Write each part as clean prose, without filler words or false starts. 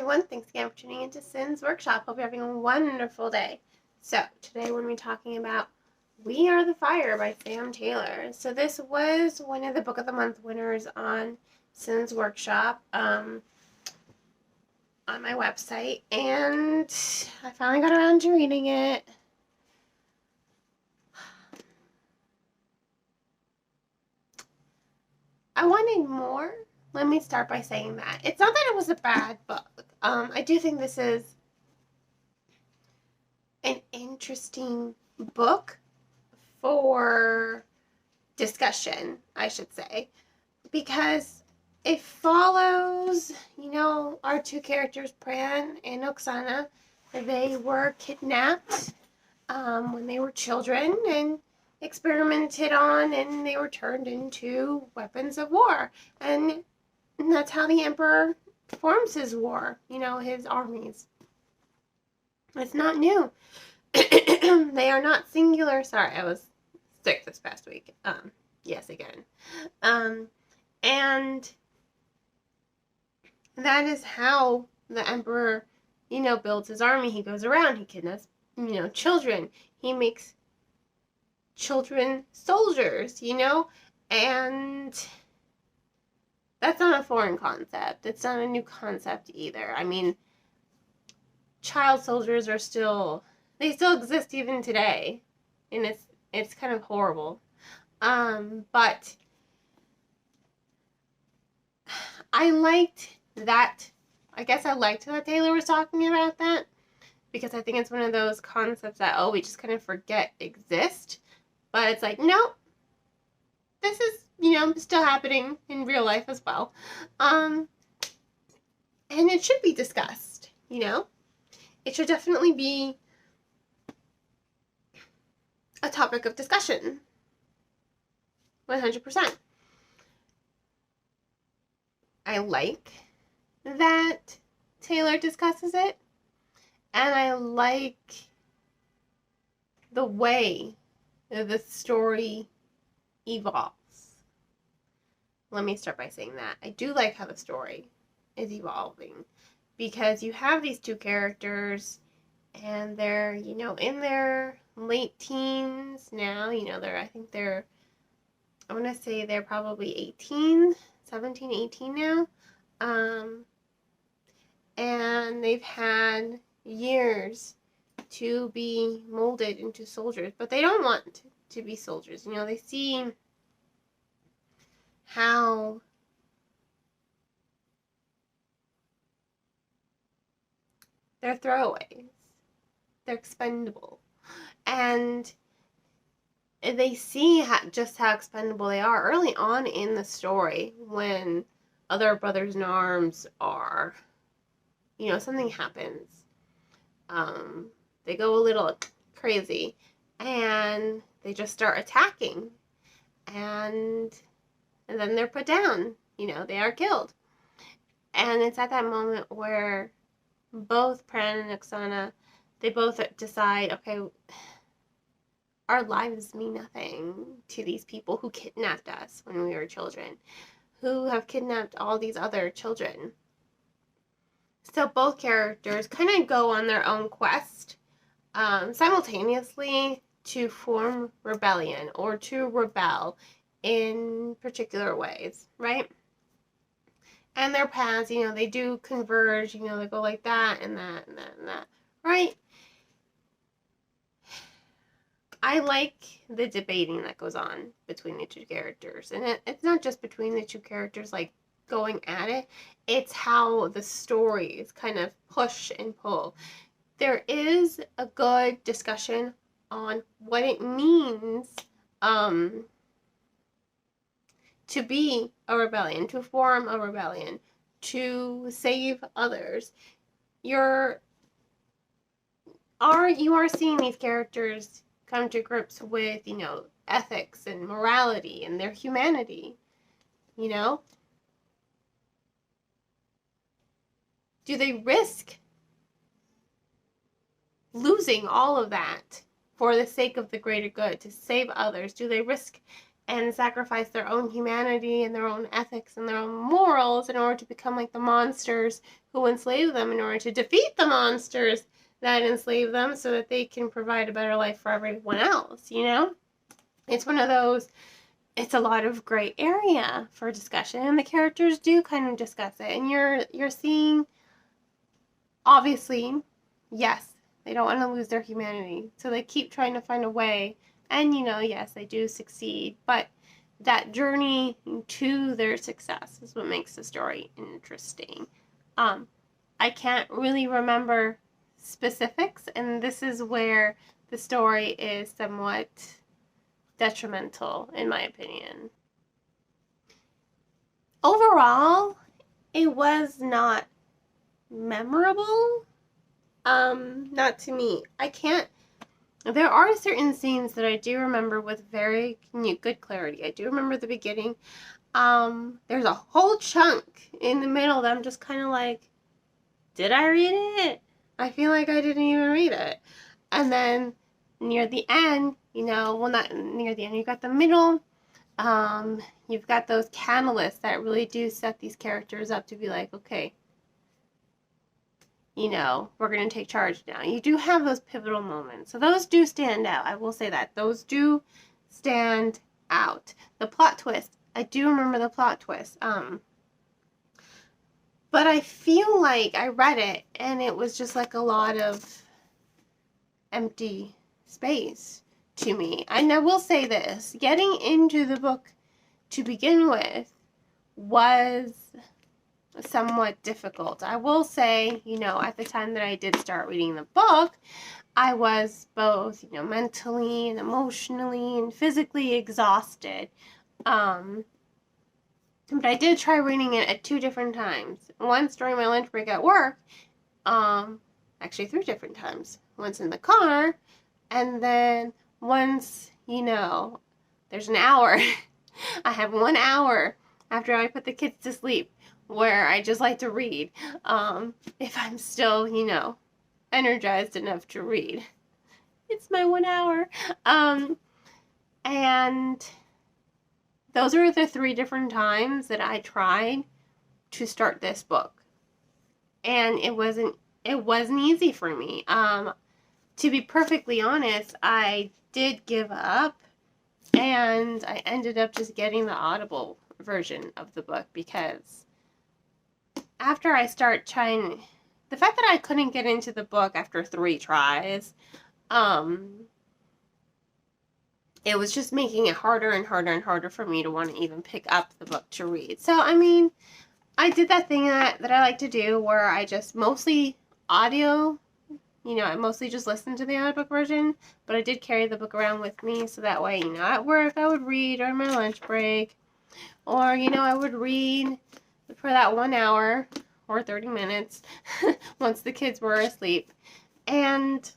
everyone, thanks again for tuning into Sin's Workshop. Hope you're having a wonderful day. So, today we're going to be talking about We Are the Fire by Sam Taylor. So this was one of the Book of the Month winners on Sin's Workshop on my website, and I finally got around to reading it. I wanted more. Let me start by saying that. It's not that it was a bad book. I do think this is an interesting book for discussion, I should say, because it follows, our two characters, Pran and Oksana. They were kidnapped when they were children and experimented on, and they were turned into weapons of war. And that's how the Emperor forms his war, his armies. It's not new. They are not singular. Sorry, I was sick this past week. Yes, again. And that is how the Emperor, builds his army. He goes around, he kidnaps, children. He makes children soldiers, and that's not a foreign concept. It's not a new concept either. I mean, child soldiers are still exist even today, and it's kind of horrible. But I liked that. I guess I liked that Taylor was talking about that, because I think it's one of those concepts that, we just kind of forget exist. But it's like, no, this is, still happening in real life as well. And it should be discussed, It should definitely be a topic of discussion. 100%. I like that Taylor discusses it, and I like the way the story evolves. Let me start by saying that. I do like how the story is evolving, because you have these two characters, and they're, in their late teens now. I want to say they're probably 17, 18 now. And they've had years to be molded into soldiers, but they don't want to be soldiers. They see how they're throwaways. They're expendable. And they see just how expendable they are early on in the story, when other brothers in arms are, something happens. They go a little crazy, and they just start attacking, and then they're put down. They are killed. And it's at that moment where both Pran and Oksana, they both decide, okay, our lives mean nothing to these people who kidnapped us when we were children, who have kidnapped all these other children. So both characters kind of go on their own quest simultaneously to form rebellion, or to rebel in particular ways, right? And their paths, they do converge, they go like that and that and that and that, right? I like the debating that goes on between the two characters. And it's not just between the two characters, like, going at it. It's how the stories kind of push and pull. There is a good discussion on what it means to be a rebellion, to form a rebellion, to save others. You are seeing these characters come to grips with, ethics and morality and their humanity, Do they risk losing all of that for the sake of the greater good, to save others? Do they risk and sacrifice their own humanity and their own ethics and their own morals in order to become like the monsters who enslave them, in order to defeat the monsters that enslave them so that they can provide a better life for everyone else, you know? It's one of those, it's a lot of gray area for discussion, and the characters do kind of discuss it, and you're seeing, obviously, yes, they don't want to lose their humanity, so they keep trying to find a way, and yes, they do succeed, but that journey to their success is what makes the story interesting. I can't really remember specifics, and this is where the story is somewhat detrimental, in my opinion. Overall, it was not memorable. Not to me. There are certain scenes that I do remember with very good clarity. I do remember the beginning. There's a whole chunk in the middle that I'm just kind of like, did I read it? I feel like I didn't even read it. And then near the end, well, not near the end, you got the middle. You've got those catalysts that really do set these characters up to be like, okay, we're going to take charge now. You do have those pivotal moments. So those do stand out. I will say that. Those do stand out. The plot twist, I do remember the plot twist. But I feel like I read it and it was just like a lot of empty space to me. And I will say this, getting into the book to begin with was somewhat difficult. I will say, at the time that I did start reading the book, I was both, mentally and emotionally and physically exhausted. But I did try reading it at 2 different times. Once during my lunch break at work, actually 3 different times. Once in the car, and then once, there's an hour. I have 1 hour after I put the kids to sleep where I just like to read, if I'm still, energized enough to read. It's my 1 hour. And those are the 3 different times that I tried to start this book. And it wasn't easy for me. To be perfectly honest, I did give up, and I ended up just getting the Audible version of the book, because after I start trying, the fact that I couldn't get into the book after 3 tries, it was just making it harder and harder and harder for me to want to even pick up the book to read. So, I did that thing that I like to do where I just mostly audio, I mostly just listened to the audiobook version, but I did carry the book around with me, so that way, at work I would read during my lunch break, or, I would read for that 1 hour or 30 minutes once the kids were asleep. And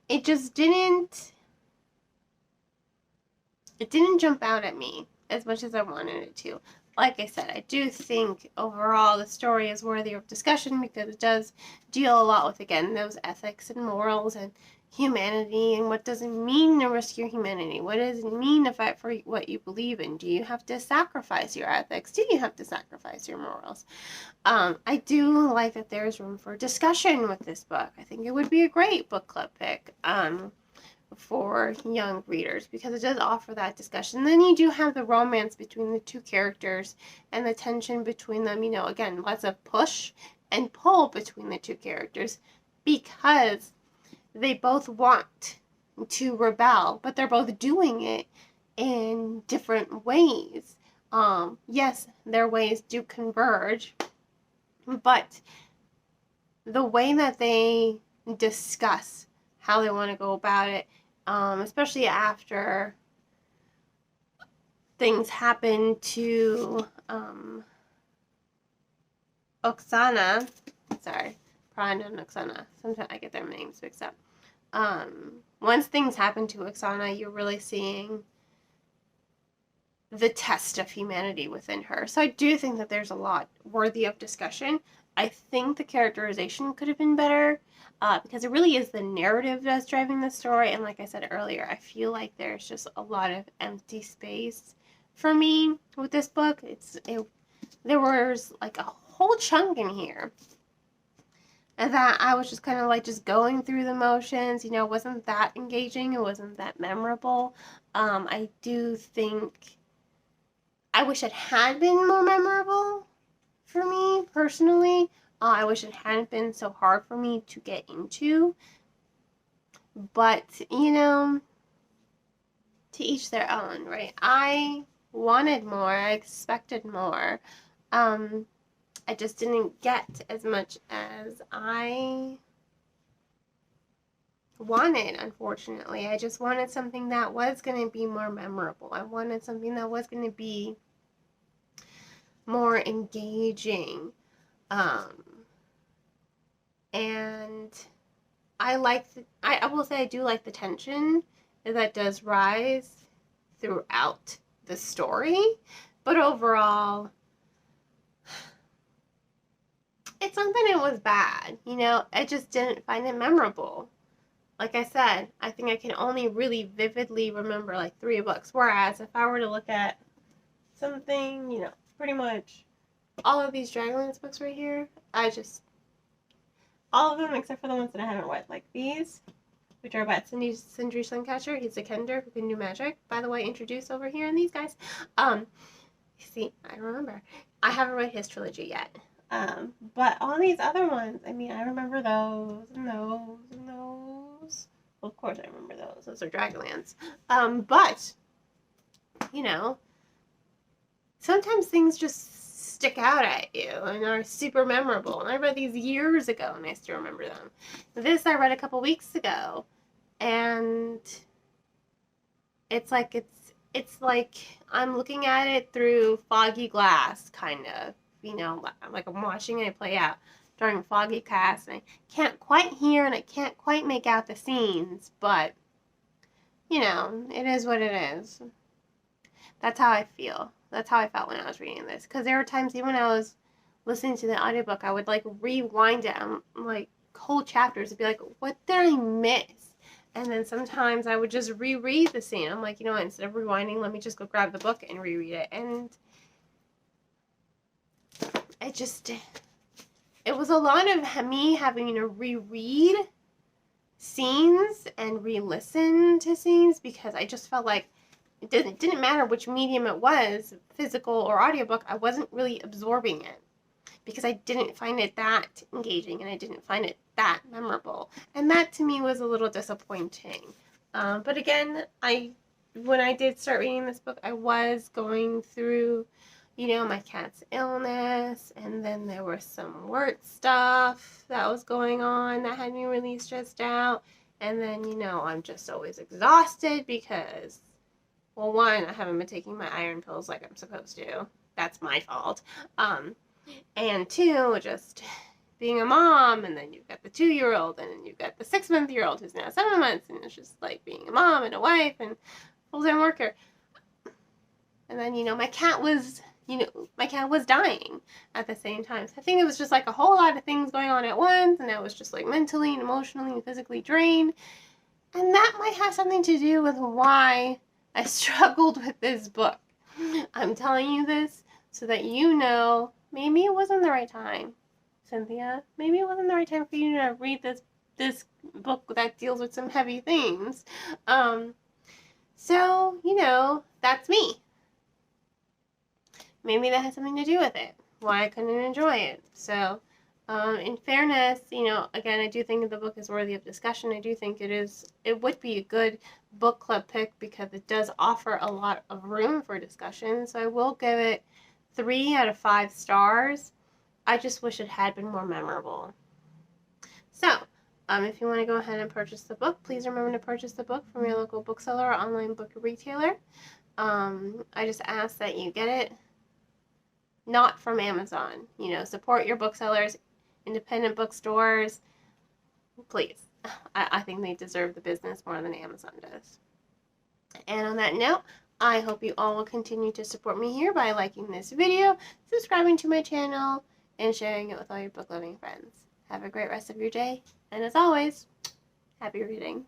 it just didn't jump out at me as much as I wanted it to. Like I said, I do think overall the story is worthy of discussion, because it does deal a lot with, again, those ethics and morals and humanity, and what does it mean to risk your humanity? What does it mean to fight for what you believe in? Do you have to sacrifice your ethics? Do you have to sacrifice your morals? I do like that there's room for discussion with this book. I think it would be a great book club pick for young readers, because it does offer that discussion. Then you do have the romance between the 2 characters and the tension between them. Again, lots of push and pull between the 2 characters, because they both want to rebel, but they're both doing it in different ways. Yes, their ways do converge, but the way that they discuss how they want to go about it, especially after things happen to Oksana. Sorry, probably not Oksana. Sometimes I get their names mixed up. Once things happen to Oksana, you're really seeing the test of humanity within her. So I do think that there's a lot worthy of discussion. I think the characterization could have been better, because it really is the narrative that's driving the story. And like I said earlier, I feel like there's just a lot of empty space for me with this book. There was like a whole chunk in here and that I was just kind of like just going through the motions. It wasn't that engaging. It wasn't that memorable. I do think I wish it had been more memorable for me personally. I wish it hadn't been so hard for me to get into. But, to each their own, right? I wanted more. I expected more. I just didn't get as much as I wanted, unfortunately. I just wanted something that was going to be more memorable. I wanted something that was going to be more engaging. And I will say I do like the tension that does rise throughout the story, but overall, it's not that it was bad, I just didn't find it memorable. Like I said, I think I can only really vividly remember like 3 books, whereas if I were to look at something, pretty much all of these Dragonlance books right here, all of them except for the ones that I haven't read, like these, which are about Sindri Suncatcher. He's a Kender who can do magic. By the way, introduced over here in these guys. See, I remember. I haven't read his trilogy yet. But all these other ones, I remember those and those and those. Well, of course I remember those. Those are Dragonlance. But, sometimes things just stick out at you and are super memorable. And I read these years ago and I still remember them. This I read a couple weeks ago, and it's like I'm looking at it through foggy glass, kind of. Like I'm watching it play out during foggy glass, and I can't quite hear and I can't quite make out the scenes, but it is what it is. That's how I feel. That's how I felt when I was reading this. Because there were times, even when I was listening to the audiobook, I would like rewind it and like whole chapters and be like, what did I miss? And then sometimes I would just reread the scene. I'm like, what, instead of rewinding, let me just go grab the book and reread it. And it was a lot of me having to reread scenes and re-listen to scenes, because I just felt like it didn't matter which medium it was, physical or audiobook, I wasn't really absorbing it because I didn't find it that engaging and I didn't find it that memorable. And that to me was a little disappointing. But again, when I did start reading this book, I was going through my cat's illness, and then there was some work stuff that was going on that had me really stressed out, and then I'm just always exhausted because, well, one, I haven't been taking my iron pills like I'm supposed to. That's my fault. And 2, just being a mom, and then you've got the 2-year-old, and then you've got the 6-month-year-old who's now 7 months, and it's just like being a mom and a wife and full-time worker. And then my cat was dying at the same time. So I think it was just like a whole lot of things going on at once, and I was just like mentally and emotionally and physically drained. And that might have something to do with why I struggled with this book. I'm telling you this so that maybe it wasn't the right time, Cynthia. Maybe it wasn't the right time for you to read this book that deals with some heavy themes. So, that's me. Maybe that has something to do with it, why I couldn't enjoy it. So, in fairness, again, I do think the book is worthy of discussion. I do think it would be a good book club pick because it does offer a lot of room for discussion. So I will give it 3 out of 5 stars. I just wish it had been more memorable. So, if you want to go ahead and purchase the book, please remember to purchase the book from your local bookseller or online book retailer. I just ask that you get it not from Amazon. Support your booksellers, independent bookstores, please. I think they deserve the business more than Amazon does. And on that note, I hope you all will continue to support me here by liking this video, subscribing to my channel, and sharing it with all your book loving friends. Have a great rest of your day, and as always, happy reading.